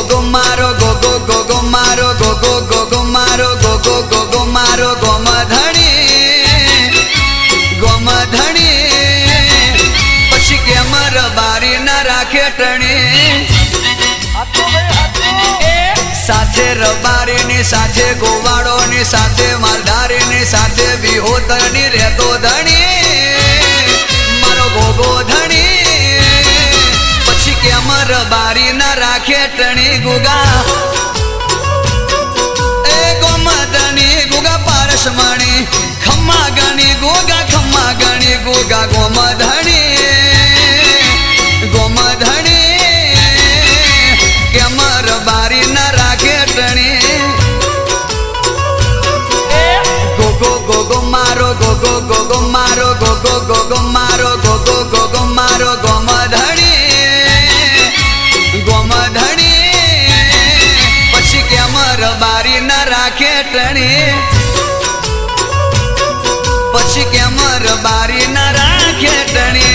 go મારો go go go go મારો go go go go મારો ગો ગો ગો ગો મારો ગોમધણી પછી કેમ રબારી ના રાખે ટણી સાથે રબારી ની સાથે ગોવાળો ની સાથે માલધારી ની સાથે વિહોતર ની રહેતો ધણી મારો ગોગો ધણી પછી કેમ રબારી ના રાખે ટણી ગુગા એ ગોમધણી ગુગા પારસમણી ખમ્મા ગણી ગોગા ખમ્મા ગણી ગોગા ગોમધણી કેમ રબારી ના રાખે ટણી ગોગો ગોગો મારો ગોગો ગોગો મારો ગોગો ગોગો મારો ગોગો ગોગો મારો ગોમધણી પછી કેમ રબારી ના રાખે ટણી પછી કેમ રબારી ના રાખે ટણી